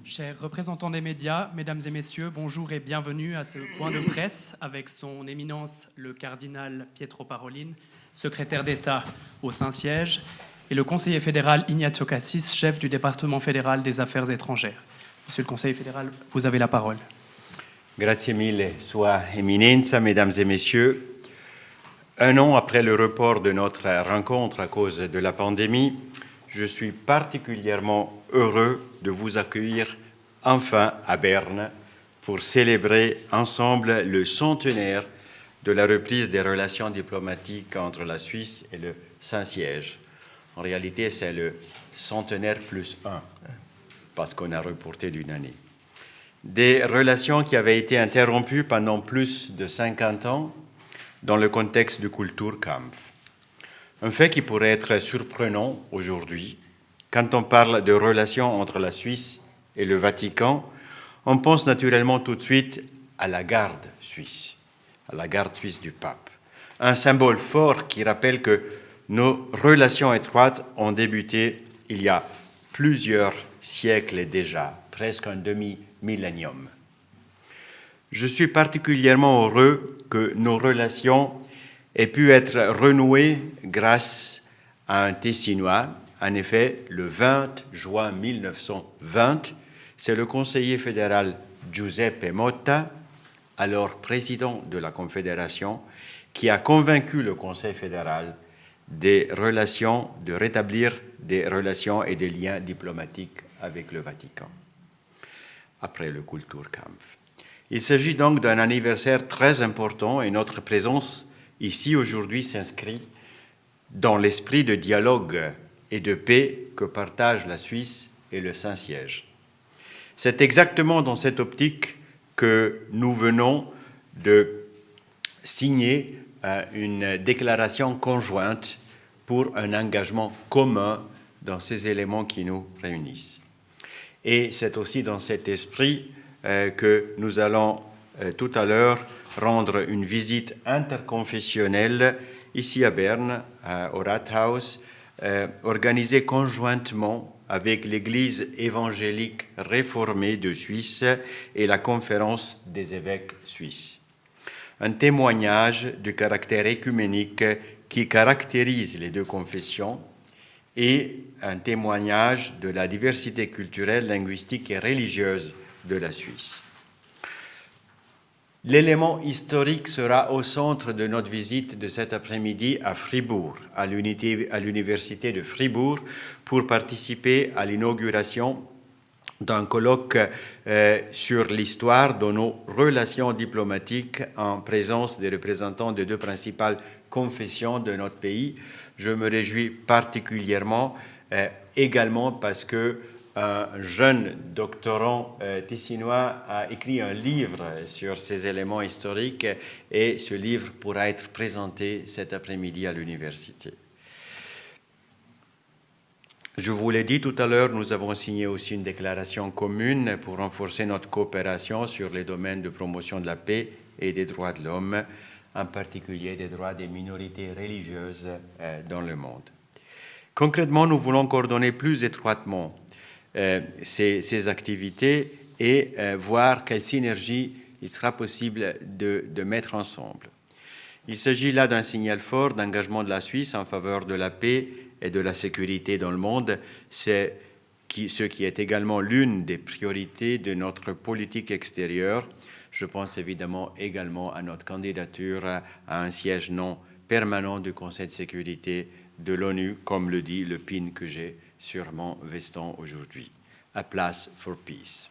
Chers représentants des médias, mesdames et messieurs, bonjour et bienvenue à ce point de presse avec son éminence le cardinal Pietro Parolin, secrétaire d'État au Saint-Siège, et le conseiller fédéral Ignacio Cassis, chef du département fédéral des affaires étrangères. Monsieur le conseiller fédéral, vous avez la parole. Grazie mille, Sua Eminenza, mesdames et messieurs. Un an après le report de notre rencontre à cause de la pandémie, je suis particulièrement heureux de vous accueillir enfin à Berne pour célébrer ensemble le centenaire de la reprise des relations diplomatiques entre la Suisse et le Saint-Siège. En réalité, c'est le centenaire plus 1, parce qu'on a reporté d'une année. Des relations qui avaient été interrompues pendant plus de 50 ans dans le contexte du Kulturkampf. Un fait qui pourrait être surprenant aujourd'hui. Quand on parle de relations entre la Suisse et le Vatican, on pense naturellement tout de suite à la garde suisse du pape. Un symbole fort qui rappelle que nos relations étroites ont débuté il y a plusieurs siècles déjà, presque un demi-millénium. Je suis particulièrement heureux que nos relations aient pu être renouées grâce à un Tessinois. En effet, le 20 juin 1920, c'est le conseiller fédéral Giuseppe Motta, alors président de la Confédération, qui a convaincu le Conseil fédéral de rétablir des relations et des liens diplomatiques avec le Vatican, après le Kulturkampf. Il s'agit donc d'un anniversaire très important et notre présence ici aujourd'hui s'inscrit dans l'esprit de dialogue et de paix que partagent la Suisse et le Saint-Siège. C'est exactement dans cette optique que nous venons de signer une déclaration conjointe pour un engagement commun dans ces éléments qui nous réunissent. Et c'est aussi dans cet esprit que nous allons tout à l'heure rendre une visite interconfessionnelle ici à Berne, au Rathaus, organisée conjointement avec l'Église évangélique réformée de Suisse et la Conférence des évêques suisses. Un témoignage du caractère écuménique qui caractérise les deux confessions et un témoignage de la diversité culturelle, linguistique et religieuse de la Suisse. L'élément historique sera au centre de notre visite de cet après-midi à Fribourg, à l'université de Fribourg, pour participer à l'inauguration d'un colloque sur l'histoire de nos relations diplomatiques en présence des représentants des deux principales confessions de notre pays. Je me réjouis particulièrement également parce que un jeune doctorant tessinois a écrit un livre sur ces éléments historiques et ce livre pourra être présenté cet après-midi à l'université. Je vous l'ai dit tout à l'heure, nous avons signé aussi une déclaration commune pour renforcer notre coopération sur les domaines de promotion de la paix et des droits de l'homme, en particulier des droits des minorités religieuses dans le monde. Concrètement, nous voulons coordonner plus étroitement ces activités et voir quelle synergie il sera possible de mettre ensemble. Il s'agit là d'un signal fort d'engagement de la Suisse en faveur de la paix et de la sécurité dans le monde. C'est ce qui est également l'une des priorités de notre politique extérieure. Je pense évidemment également à notre candidature à un siège non permanent du Conseil de sécurité de l'ONU, comme le dit le pin que j'ai sur mon veston aujourd'hui, A Place for Peace.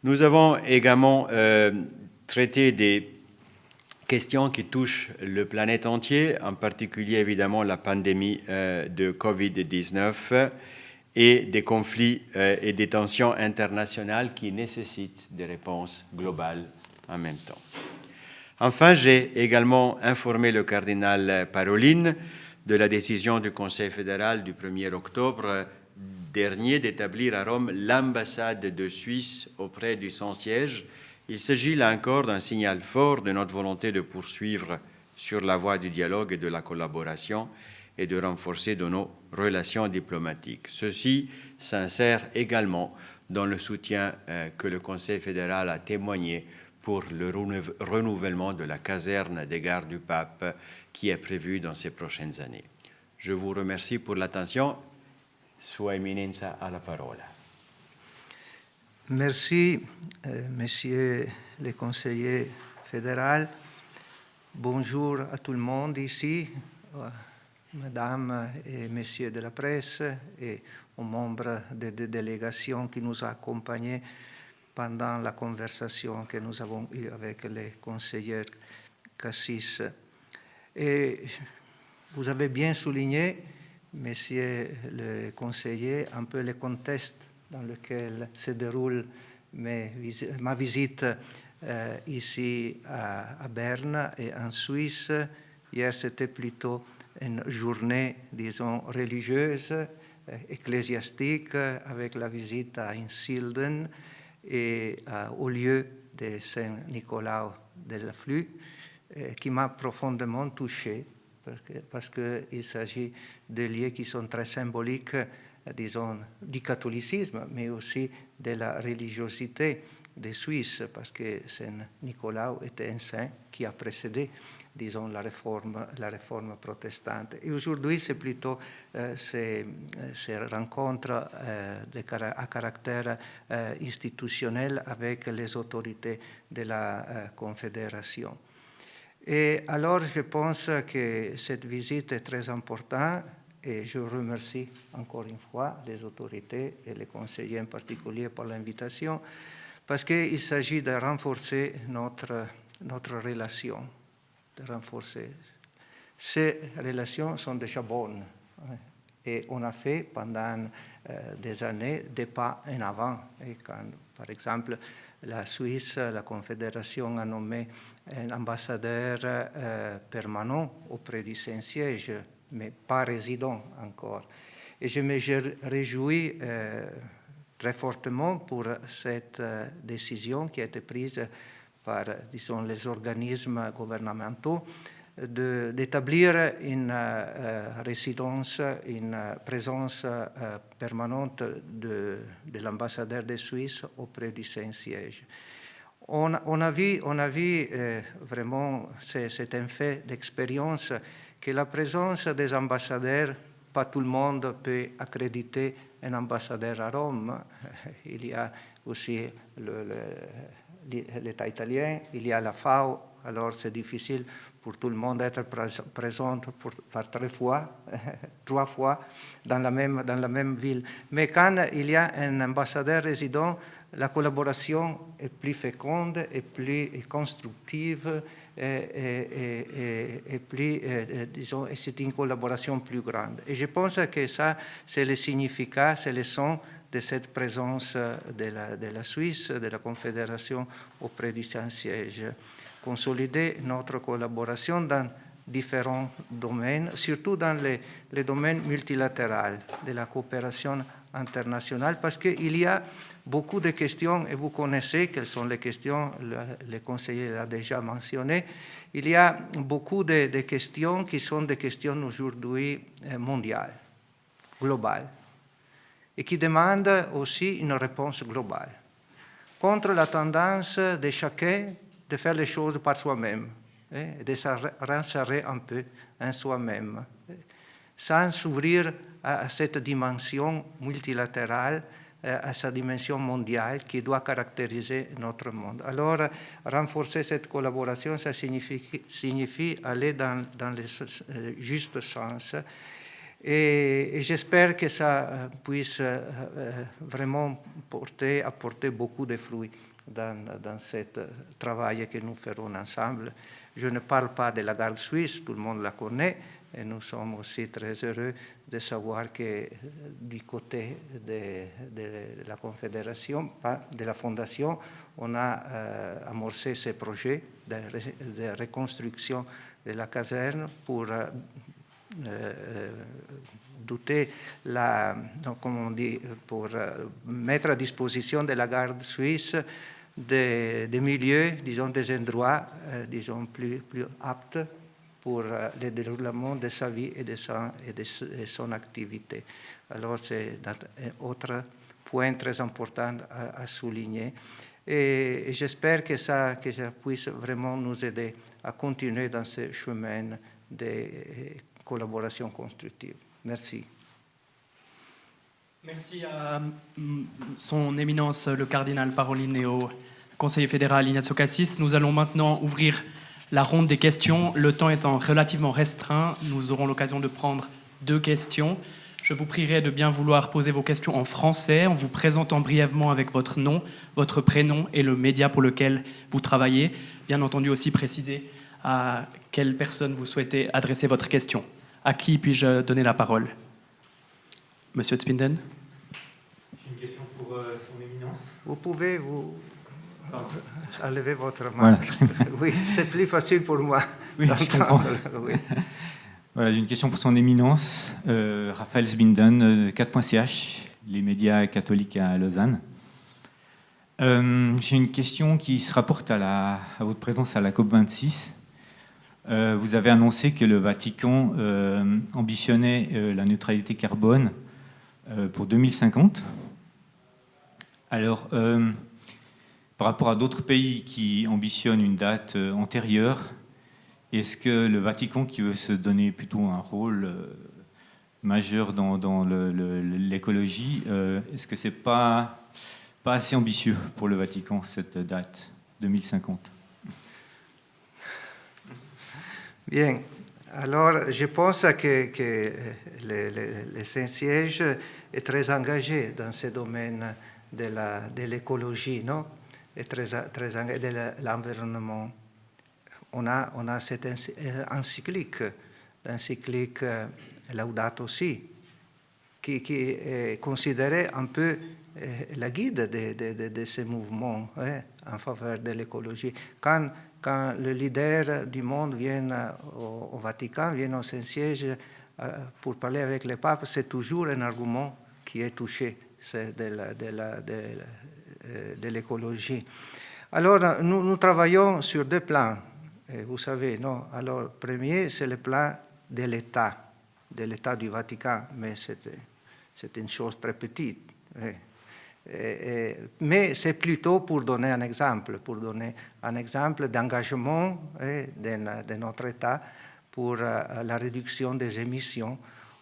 Nous avons également traité des questions qui touchent le planète entier, en particulier évidemment la pandémie de Covid-19 et des conflits et des tensions internationales qui nécessitent des réponses globales en même temps. Enfin, j'ai également informé le cardinal Parolin de la décision du Conseil fédéral du 1er octobre dernier d'établir à Rome l'ambassade de Suisse auprès du Saint-Siège. Il s'agit là encore d'un signal fort de notre volonté de poursuivre sur la voie du dialogue et de la collaboration et de renforcer de nos relations diplomatiques. Ceci s'insère également dans le soutien que le Conseil fédéral a témoigné pour le renouvellement de la caserne des gardes du pape qui est prévu dans ces prochaines années. Je vous remercie pour l'attention. Sua Eminenza a la parole. Merci, Monsieur le conseiller fédéral. Bonjour à tout le monde ici, Madame et Messieurs de la presse et aux membres des délégations qui nous ont accompagnés pendant la conversation que nous avons eue avec les conseillers Cassis. Et vous avez bien souligné, Messieurs le conseiller, un peu le contexte dans lequel se déroule ma visite ici à Berne et en Suisse. Hier, c'était plutôt une journée, disons, religieuse, ecclésiastique, avec la visite à Insilden et au lieu de Saint-Nicolas de la Flux, qui m'a profondément touché, parce qu'il s'agit de lieux qui sont très symboliques, disons, du catholicisme, mais aussi de la religiosité des Suisses, parce que Saint-Nicolas était un saint qui a précédé, disons, la réforme protestante. Et aujourd'hui, c'est plutôt ces rencontres à caractère institutionnel avec les autorités de la Confédération. Et alors, je pense que cette visite est très importante et je remercie encore une fois les autorités et les conseillers en particulier pour l'invitation, parce qu'il s'agit de renforcer notre relation, de renforcer. Ces relations sont déjà bonnes et on a fait pendant des années des pas en avant. Et quand, par exemple, la Suisse, la Confédération a nommé un ambassadeur permanent auprès du Saint-Siège, mais pas résident encore. Et je me réjouis très fortement pour cette décision qui a été prise par, disons, les organismes gouvernementaux d'établir une résidence, une présence permanente de l'ambassadeur de Suisse auprès du Saint-Siège. On a vu vraiment, c'est un fait d'expérience, que la présence des ambassadeurs, pas tout le monde peut accréditer un ambassadeur à Rome. Il y a aussi l'État italien, il y a la FAO, alors c'est difficile pour tout le monde d'être présent par 3 fois dans la même ville. Mais quand il y a un ambassadeur résident, la collaboration est plus féconde et plus constructive et plus, disons, c'est une collaboration plus grande. Et je pense que ça, c'est le significat, c'est le sens de cette présence de la Suisse, de la Confédération auprès du Saint-Siège. Consolider notre collaboration dans différents domaines, surtout dans les domaines multilatéraux de la coopération internationale, parce qu'il y a beaucoup de questions, et vous connaissez quelles sont les questions, le conseiller l'a déjà mentionné, il y a beaucoup de questions qui sont des questions aujourd'hui mondiales, globales, et qui demandent aussi une réponse globale, contre la tendance de chacun de faire les choses par soi-même, de se renserrer un peu en soi-même, sans s'ouvrir à cette dimension multilatérale, à sa dimension mondiale qui doit caractériser notre monde. Alors, renforcer cette collaboration, ça signifie aller dans le juste sens. Et j'espère que ça puisse vraiment apporter beaucoup de fruits dans ce travail que nous ferons ensemble. Je ne parle pas de la garde suisse, tout le monde la connaît, et nous sommes aussi très heureux de savoir que du côté de la Confédération, de la Fondation, on a amorcé ce projet de reconstruction de la caserne pour pour mettre à disposition de la garde suisse des milieux, disons des endroits, disons plus aptes pour le déroulement de sa vie et de son activité. Alors c'est un autre point très important à souligner. Et j'espère que ça puisse vraiment nous aider à continuer dans ce chemin de collaboration constructive. Merci. Merci à son éminence le cardinal Parolin et au conseiller fédéral Ignazio Cassis. Nous allons maintenant ouvrir la ronde des questions. Le temps étant relativement restreint, nous aurons l'occasion de prendre 2 questions. Je vous prierai de bien vouloir poser vos questions en français en vous présentant brièvement avec votre nom, votre prénom et le média pour lequel vous travaillez. Bien entendu aussi préciser à quelle personne vous souhaitez adresser votre question. À qui puis-je donner la parole? Monsieur Zbinden. J'ai une question pour son éminence. Vous pouvez enlever votre main. Voilà. Oui, c'est plus facile pour moi. Oui, je comprends. Oui. Voilà, j'ai une question pour son éminence, Raphaël Zbinden, 4.ch, les médias catholiques à Lausanne. J'ai une question qui se rapporte à votre présence à la COP26. Vous avez annoncé que le Vatican ambitionnait la neutralité carbone pour 2050. Alors, par rapport à d'autres pays qui ambitionnent une date antérieure, est-ce que le Vatican, qui veut se donner plutôt un rôle majeur dans l'écologie, est-ce que c'est pas assez ambitieux pour le Vatican, cette date 2050? Bien. Alors, je pense que le Saint-Siège est très engagé dans ce domaine de l'écologie, non? Et très engagé de l'environnement. On a cette encyclique, l'encyclique Laudato Si, qui est considérée un peu la guide de ce mouvement en faveur de l'écologie. Quand le leader du monde vient au Vatican, vient au Saint-Siège pour parler avec le pape, c'est toujours un argument qui est touché, c'est de l'écologie. Alors, nous travaillons sur 2 plans. Et vous savez, non? Alors, premier, c'est le plan de l'État du Vatican, mais c'est une chose très petite. Mais c'est plutôt pour donner un exemple d'engagement de notre État pour la réduction des émissions.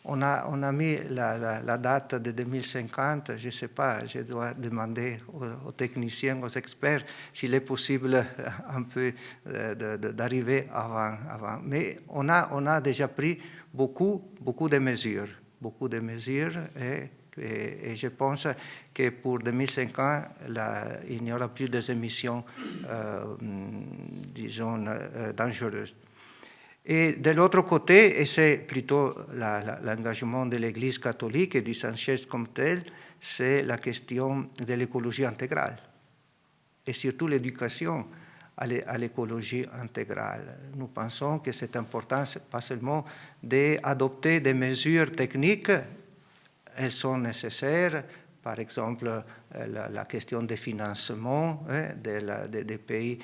On a mis la date de 2050, je ne sais pas, je dois demander aux techniciens, aux experts, s'il est possible un peu d'arriver avant. Mais on a déjà pris beaucoup de mesures, et je pense que pour 2050, il n'y aura plus des émissions, disons, dangereuses. Et de l'autre côté, et c'est plutôt l'engagement de l'Église catholique et du Saint-Siège comme tel, c'est la question de l'écologie intégrale, et surtout l'éducation à l'écologie intégrale. Nous pensons que c'est important, pas seulement d'adopter des mesures techniques, elles sont nécessaires, par exemple la question des financements des pays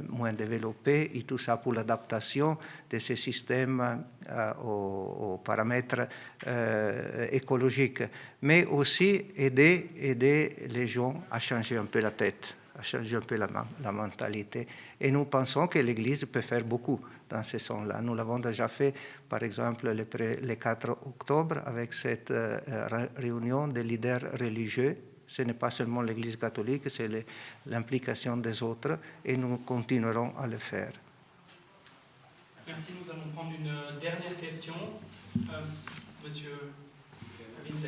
moins développés, et tout ça pour l'adaptation de ces systèmes aux paramètres écologiques, mais aussi aider les gens à changer un peu la tête, à changer un peu la mentalité. Et nous pensons que l'Église peut faire beaucoup dans ce sens-là. Nous l'avons déjà fait, par exemple, le 4 octobre, avec cette réunion des leaders religieux. Ce n'est pas seulement l'Église catholique, c'est l'implication des autres, et nous continuerons à le faire. Merci. Nous allons prendre une dernière question. Monsieur Vincent.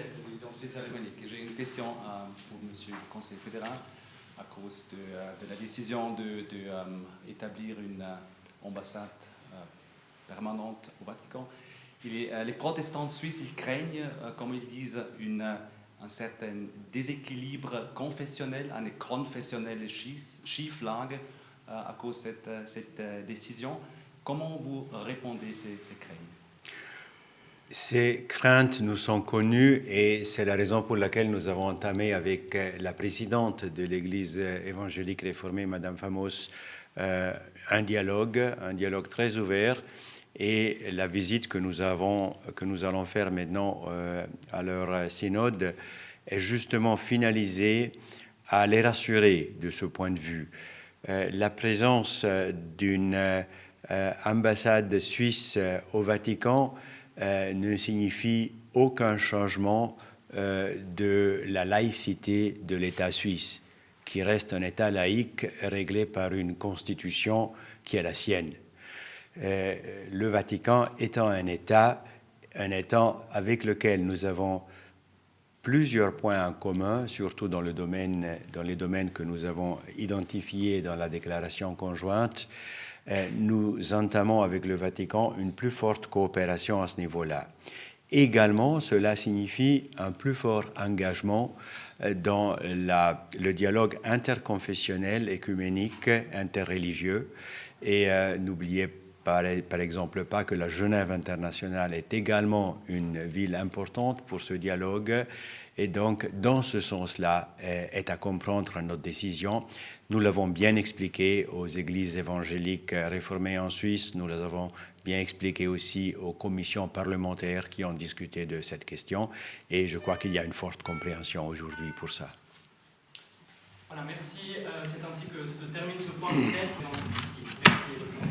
J'ai une question pour Monsieur le Conseiller fédéral à cause de la décision d'établir une ambassade permanente au Vatican. Les protestants suisses, ils craignent, comme ils disent, un certain déséquilibre confessionnel, une confessionnelle Schieflage à cause de cette décision. Comment vous répondez à ces craintes? Ces craintes nous sont connues et c'est la raison pour laquelle nous avons entamé avec la présidente de l'Église évangélique réformée, Madame Famos, un dialogue très ouvert, et la visite que nous allons faire maintenant à leur synode est justement finalisée à les rassurer de ce point de vue. La présence d'une ambassade suisse au Vatican ne signifie aucun changement de la laïcité de l'État suisse, qui reste un État laïque réglé par une constitution qui est la sienne. Le Vatican étant un État avec lequel nous avons plusieurs points en commun, surtout dans les domaines que nous avons identifiés dans la déclaration conjointe, nous entamons avec le Vatican une plus forte coopération à ce niveau-là. Également, cela signifie un plus fort engagement dans le dialogue interconfessionnel, écuménique, interreligieux. Et n'oubliez par exemple pas que la Genève internationale est également une ville importante pour ce dialogue. Et donc, dans ce sens-là, est à comprendre notre décision. Nous l'avons bien expliqué aux églises évangéliques réformées en Suisse. Nous l'avons bien expliqué aussi aux commissions parlementaires qui ont discuté de cette question. Et je crois qu'il y a une forte compréhension aujourd'hui pour ça. Voilà, merci. C'est ainsi que se termine ce point de presse. Merci.